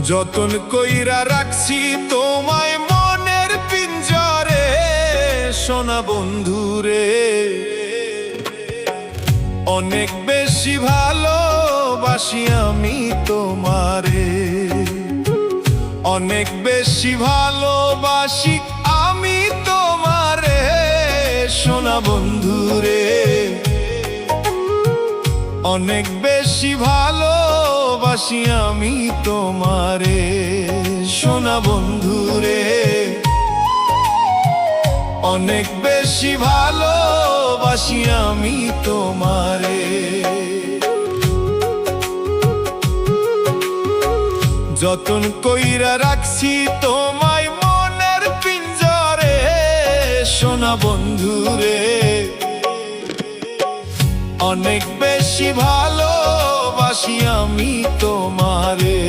যতন কইরা রাখছি তোমায় মনের পিঞ্জরে, সোনা বন্ধুরে। অনেক বেশি ভালোবাসি আমি তোমারে, অনেক বেশি ভালোবাসি আমি তোমারে, সোনা বন্ধুরে। অনেক বেশি ভালোবাসি আমি তোমারে, সোনা বন্ধুরে। অনেক বেশি ভালোবাসি আমি তোমারে। যতন কইরা রাখছি তোমায় মনের পিঞ্জরে, সোনা বন্ধুরে। অনেক বেশি ভালোবাসি আমি তোমারে।